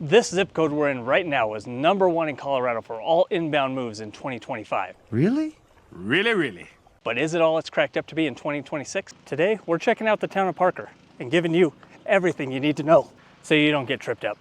This zip code we're in right now was #1 in Colorado for all inbound moves in 2025. Really? Really? But is it all it's cracked up to be in 2026? Today, we're checking out the town of Parker and giving you everything you need to know so you don't get tripped up.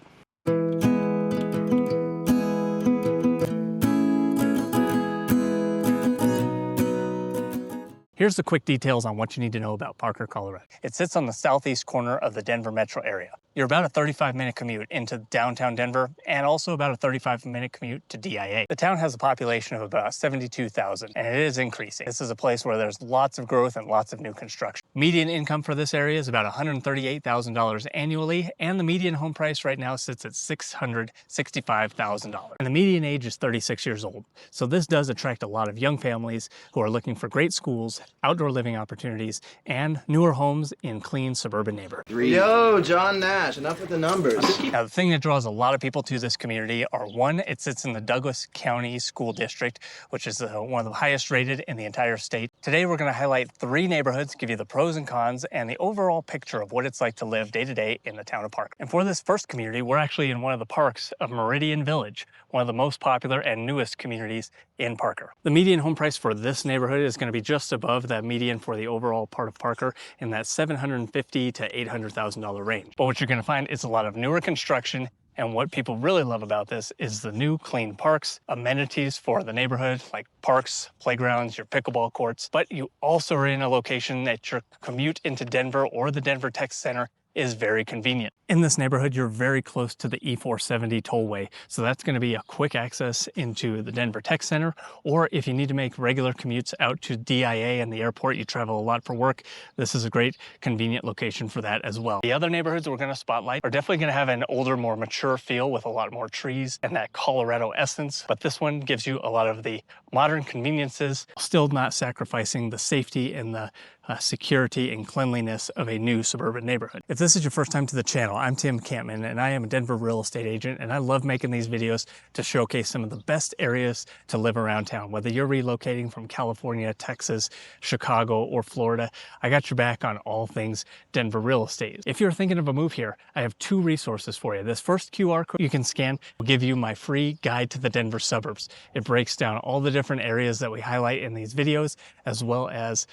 Here's the quick details on what you need to know about Parker, Colorado. It sits on the southeast corner of the Denver metro area. You're about a 35-minute commute into downtown Denver and also about a 35-minute commute to DIA. The town has a population of about 72,000 and it is increasing. This is a place where there's lots of growth and lots of new construction. Median income for this area is about $138,000 annually, and the median home price right now sits at $665,000. And the median age is 36 years old. So this does attract a lot of young families who are looking for great schools, outdoor living opportunities, and newer homes in clean suburban neighborhoods. Yo, John Nash, enough with the numbers. Now, the thing that draws a lot of people to this community are, one, it sits in the Douglas County School District, which is one of the highest rated in the entire state. Today, we're going to highlight 3 neighborhoods, give you the pros and cons, and the overall picture of what it's like to live day to day in the town of Parker. And for this first community, we're actually in one of the parks of Meridian Village, one of the most popular and newest communities in Parker. The median home price for this neighborhood is going to be just above that median for the overall part of Parker in that $750,000 to $800,000 range. But what you're going to find is a lot of newer construction, and what people really love about this is the new clean parks, amenities for the neighborhood like parks, playgrounds, your pickleball courts. But you also are in a location that your commute into Denver or the Denver Tech Center is very convenient. In this neighborhood, you're very close to the E470 tollway, so that's going to be a quick access into the Denver Tech Center, or if you need to make regular commutes out to DIA and the airport, you travel a lot for work, this is a great convenient location for that as well. The other neighborhoods we're going to spotlight are definitely going to have an older, more mature feel with a lot more trees and that Colorado essence, but this one gives you a lot of the modern conveniences, still not sacrificing the safety and the security and cleanliness of a new suburban neighborhood. If this is your first time to the channel, I'm Tim Kampmann and I am a Denver real estate agent, and I love making these videos to showcase some of the best areas to live around town. Whether you're relocating from California, Texas, Chicago, or Florida, I got your back on all things Denver real estate. If you're thinking of a move here, I have 2 resources for you. This first QR code you can scan will give you my free guide to the Denver suburbs. It breaks down all the different areas that we highlight in these videos, as well as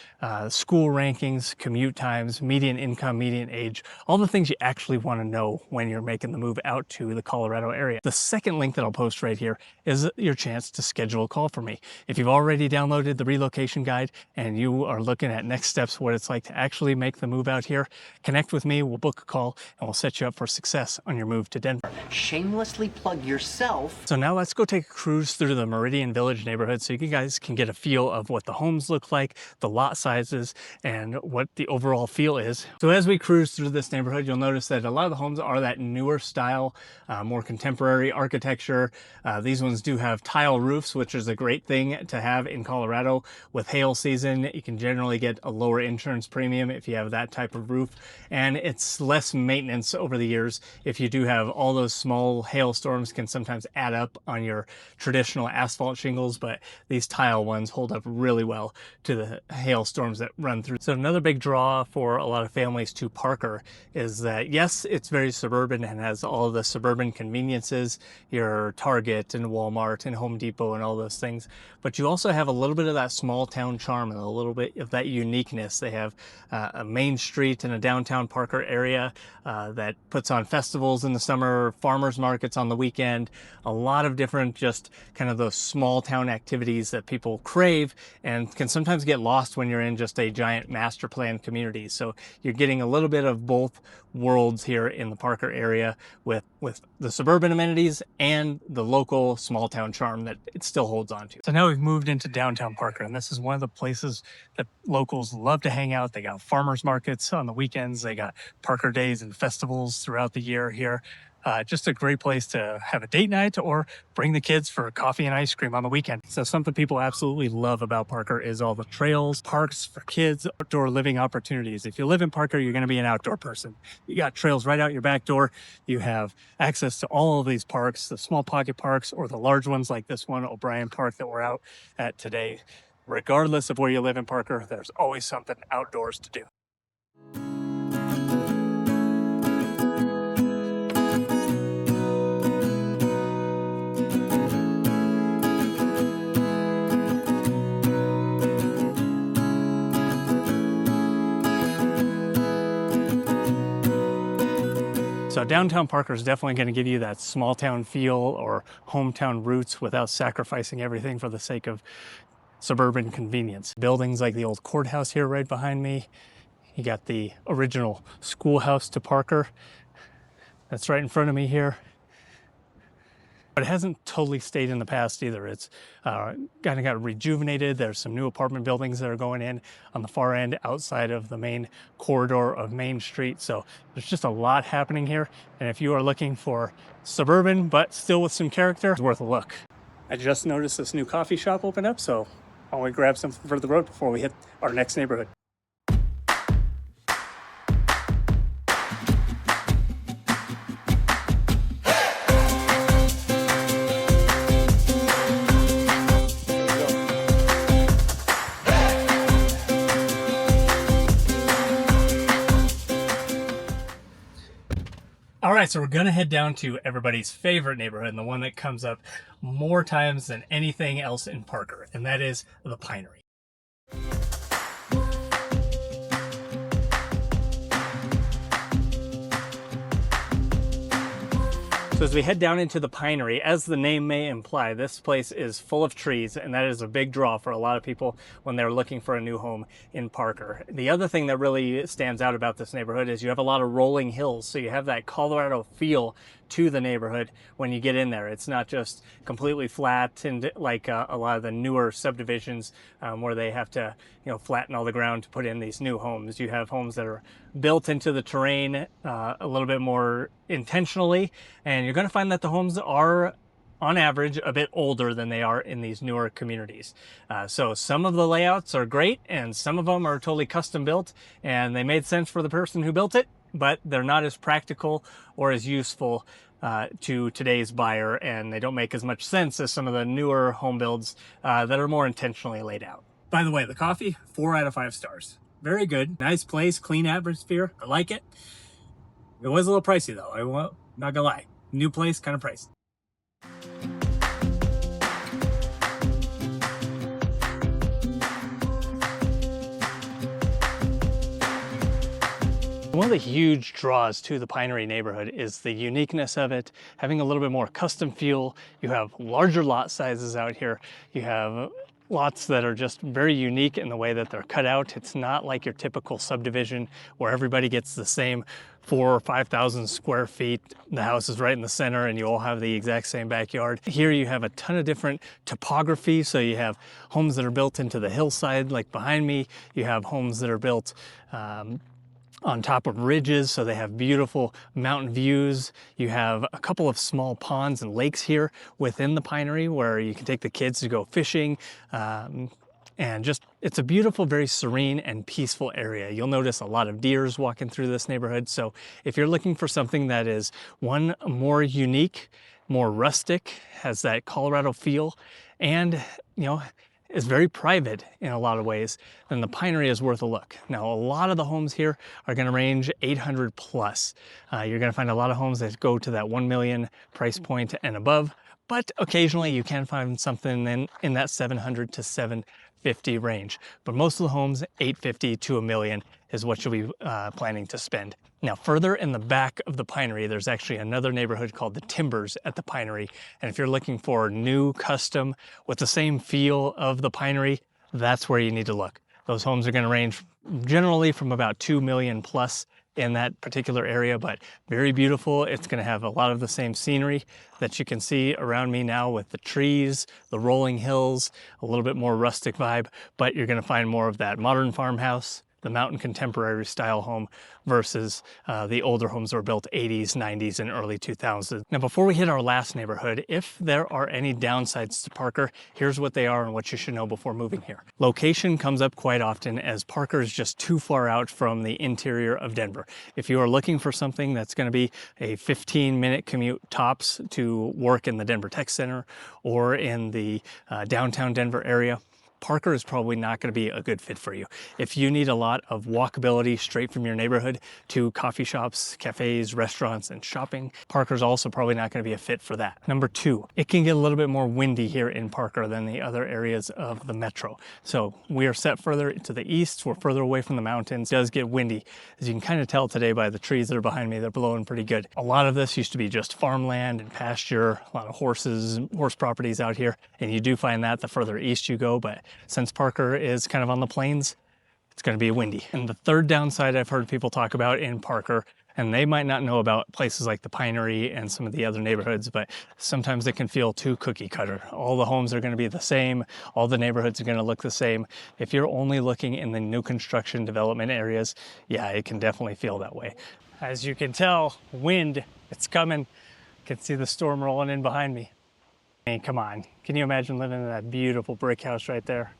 school rankings, commute times, median income, median age, all the things you actually want to know when you're making the move out to the Colorado area. The second link that I'll post right here is your chance to schedule a call for me. If you've already downloaded the relocation guide and you are looking at next steps, what it's like to actually make the move out here, connect with me, we'll book a call, and we'll set you up for success on your move to Denver. Shamelessly plug yourself. So now let's go take a cruise through the Meridian Village neighborhood so you guys can get a feel of what the homes look like, the lot sizes, and what the overall feel is. So as we cruise through this neighborhood, you'll notice that a lot of the homes are that newer style, more contemporary architecture. These ones do have tile roofs, which is a great thing to have in Colorado. With hail season, you can generally get a lower insurance premium if you have that type of roof, and it's less maintenance over the years. If you do have all those small hailstorms can sometimes add up on your traditional asphalt shingles, but these tile ones hold up really well to the hailstorms that run through. So another big draw for a lot of families to Parker is that, yes, it's very suburban and has all of the suburban conveniences, your Target and Walmart and Home Depot and all those things, but you also have a little bit of that small town charm and a little bit of that uniqueness. They have a main street in a downtown Parker area that puts on festivals in the summer, farmers markets on the weekend, a lot of different just kind of those small town activities that people crave and can sometimes get lost when you're in just a giant master plan community. So you're getting a little bit of both worlds here in the Parker area with the suburban amenities and the local small town charm that it still holds on to. So now we've moved into downtown Parker, and this is one of the places that locals love to hang out. They got farmers markets on the weekends. They got Parker days and festivals throughout the year here. Just a great place to have a date night or bring the kids for coffee and ice cream on the weekend. So something people absolutely love about Parker is all the trails, parks for kids, outdoor living opportunities. If you live in Parker, you're going to be an outdoor person. You got trails right out your back door. You have access to all of these parks, the small pocket parks or the large ones like this one, O'Brien Park, that we're out at today. Regardless of where you live in Parker, there's always something outdoors to do. So downtown Parker is definitely going to give you that small town feel or hometown roots without sacrificing everything for the sake of suburban convenience. Buildings like the old courthouse here right behind me. You got the original schoolhouse to Parker. That's right in front of me here. But it hasn't totally stayed in the past either. It's kind of got rejuvenated. There's some new apartment buildings that are going in on the far end outside of the main corridor of Main Street. So there's just a lot happening here. And if you are looking for suburban, but still with some character, it's worth a look. I just noticed this new coffee shop open up, so I want to grab something for the road before we hit our next neighborhood. All right, so we're gonna head down to everybody's favorite neighborhood and the one that comes up more times than anything else in Parker, and that is the Pinery. So as we head down into the Pinery, as the name may imply, this place is full of trees, and that is a big draw for a lot of people when they're looking for a new home in Parker. The other thing that really stands out about this neighborhood is you have a lot of rolling hills, so you have that Colorado feel to the neighborhood when you get in there. It's not just completely flat and like a lot of the newer subdivisions where they have to, flatten all the ground to put in these new homes. You have homes that are built into the terrain a little bit more intentionally, and you're going to find that the homes are on average a bit older than they are in these newer communities. So some of the layouts are great and some of them are totally custom built and they made sense for the person who built it, but they're not as practical or as useful to today's buyer, and they don't make as much sense as some of the newer home builds that are more intentionally laid out. By the way, the coffee, 4 out of 5 stars. Very good, nice place, clean atmosphere, I like it. It was a little pricey though, I'm not gonna lie. New place, kind of pricey. One of the huge draws to the Pinery neighborhood is the uniqueness of it, having a little bit more custom feel. You have larger lot sizes out here. You have lots that are just very unique in the way that they're cut out. It's not like your typical subdivision where everybody gets the same 4,000 or 5,000 square feet. The house is right in the center and you all have the exact same backyard. Here you have a ton of different topography. So you have homes that are built into the hillside, like behind me. You have homes that are built on top of ridges, so they have beautiful mountain views. You have a couple of small ponds and lakes here within the Pinery where you can take the kids to go fishing. And just, it's a beautiful, very serene and peaceful area. You'll notice a lot of deers walking through this neighborhood. So if you're looking for something that is, one, more unique, more rustic, has that Colorado feel, and, is very private in a lot of ways, then the Pinery is worth a look. Now, a lot of the homes here are going to range 800 plus. You're going to find a lot of homes that go to that 1 million price point and above, but occasionally you can find something in that 700 to 750 range. But most of the homes, 850 to $1 million is what you'll be planning to spend. Now, further in the back of the Pinery, there's actually another neighborhood called the Timbers at the Pinery. And if you're looking for new, custom, with the same feel of the Pinery, that's where you need to look. Those homes are going to range generally from about 2 million plus in that particular area, but very beautiful. It's going to have a lot of the same scenery that you can see around me now with the trees, the rolling hills, a little bit more rustic vibe, but you're going to find more of that modern farmhouse, the mountain contemporary style home versus the older homes that were built 80s, 90s, and early 2000s. Now, before we hit our last neighborhood, if there are any downsides to Parker, here's what they are and what you should know before moving here. Location comes up quite often as Parker is just too far out from the interior of Denver. If you are looking for something that's going to be a 15-minute commute tops to work in the Denver Tech Center or in the downtown Denver area, Parker is probably not going to be a good fit for you. If you need a lot of walkability straight from your neighborhood to coffee shops, cafes, restaurants, and shopping, Parker's also probably not going to be a fit for that. Number two, it can get a little bit more windy here in Parker than the other areas of the metro. So we are set further to the east, we're further away from the mountains. It does get windy. As you can kind of tell today by the trees that are behind me, they're blowing pretty good. A lot of this used to be just farmland and pasture, a lot of horses, horse properties out here, and you do find that the further east you go, but since Parker is kind of on the plains, it's going to be windy. And the third downside I've heard people talk about in Parker, and they might not know about places like the Pinery and some of the other neighborhoods, but sometimes it can feel too cookie cutter. All the homes are going to be the same. All the neighborhoods are going to look the same. If you're only looking in the new construction development areas, yeah, it can definitely feel that way. As you can tell, wind, it's coming. You can see the storm rolling in behind me. I mean, come on. Can you imagine living in that beautiful brick house right there?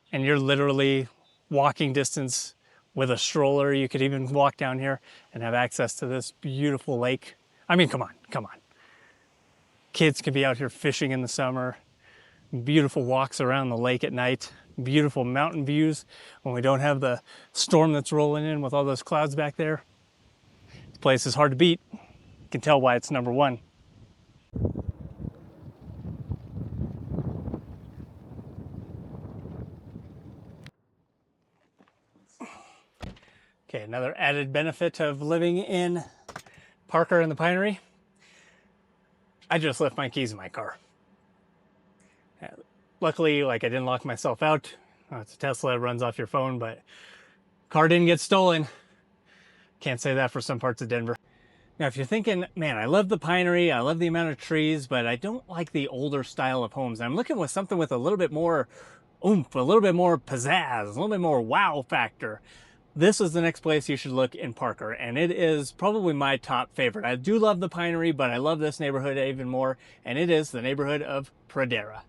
And you're literally walking distance with a stroller. You could even walk down here and have access to this beautiful lake. I mean, come on, come on. Kids can be out here fishing in the summer. Beautiful walks around the lake at night. Beautiful mountain views when we don't have the storm that's rolling in with all those clouds back there. This place is hard to beat. You can tell why it's number one. Okay, another added benefit of living in Parker and the Pinery, I just left my keys in my car. Luckily, I didn't lock myself out. It's a Tesla, it runs off your phone, but car didn't get stolen. Can't say that for some parts of Denver. Now, if you're thinking, man, I love the Pinery, I love the amount of trees, but I don't like the older style of homes. I'm looking with something with a little bit more oomph, a little bit more pizzazz, a little bit more wow factor. This is the next place you should look in Parker, and it is probably my top favorite. I do love the Pinery, but I love this neighborhood even more, and it is the neighborhood of Pradera.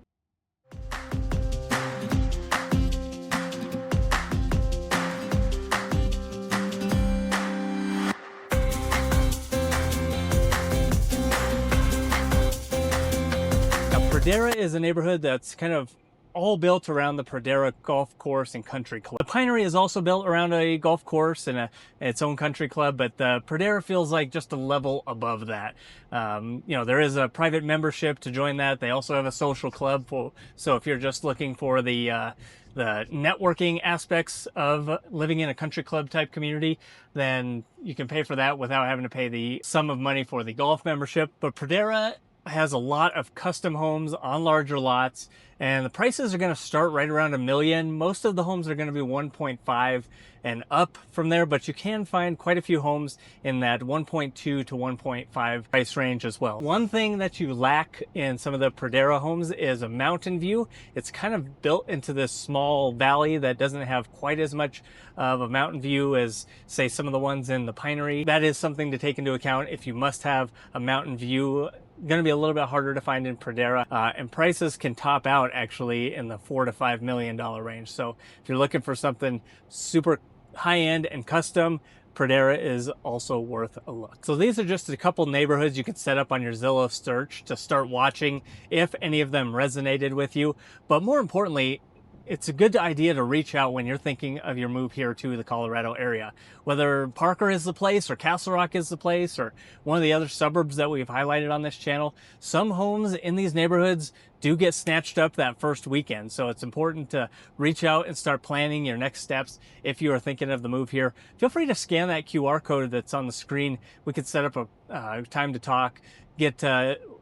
Now, Pradera is a neighborhood that's kind of all built around the Pradera Golf Course and Country Club. The Pinery is also built around a golf course and its own country club, but the Pradera feels like just a level above that. There is a private membership to join that. They also have a social club, so if you're just looking for the networking aspects of living in a country club type community, then you can pay for that without having to pay the sum of money for the golf membership. But Pradera has a lot of custom homes on larger lots, and the prices are going to start right around $1 million. Most of the homes are going to be 1.5 and up from there, but you can find quite a few homes in that 1.2 to 1.5 price range as well. One thing that you lack in some of the Pradera homes is a mountain view. It's kind of built into this small valley that doesn't have quite as much of a mountain view as, say, some of the ones in the Pinery. That is something to take into account if you must have a mountain view. Going to be a little bit harder to find in Pradera, and prices can top out actually in the $4 to $5 million range. So if you're looking for something super high-end and custom, Pradera is also worth a look. So these are just a couple neighborhoods you could set up on your Zillow search to start watching if any of them resonated with you. But more importantly, it's a good idea to reach out when you're thinking of your move here to the Colorado area. Whether Parker is the place or Castle Rock is the place or one of the other suburbs that we've highlighted on this channel, some homes in these neighborhoods do get snatched up that first weekend. So it's important to reach out and start planning your next steps if you are thinking of the move here. Feel free to scan that QR code that's on the screen. We could set up a time to talk, get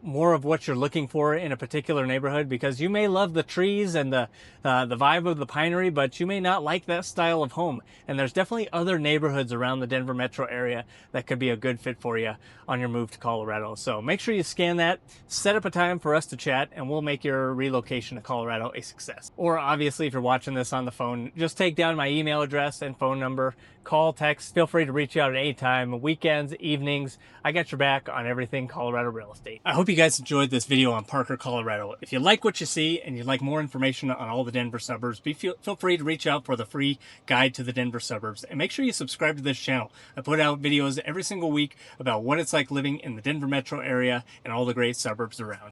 more of what you're looking for in a particular neighborhood, because you may love the trees and the vibe of the Pinery, but you may not like that style of home. And there's definitely other neighborhoods around the Denver metro area that could be a good fit for you on your move to Colorado. So make sure you scan that, set up a time for us to chat, and we'll make your relocation to Colorado a success. Or obviously, if you're watching this on the phone, just take down my email address and phone number, call, text, feel free to reach out at any time, weekends, evenings. I got your back on everything Colorado real estate. I hope you guys enjoyed this video on Parker, Colorado. If you like what you see and you'd like more information on all the Denver suburbs, feel free to reach out for the free guide to the Denver suburbs, and make sure you subscribe to this channel. I put out videos every single week about what it's like living in the Denver metro area and all the great suburbs around.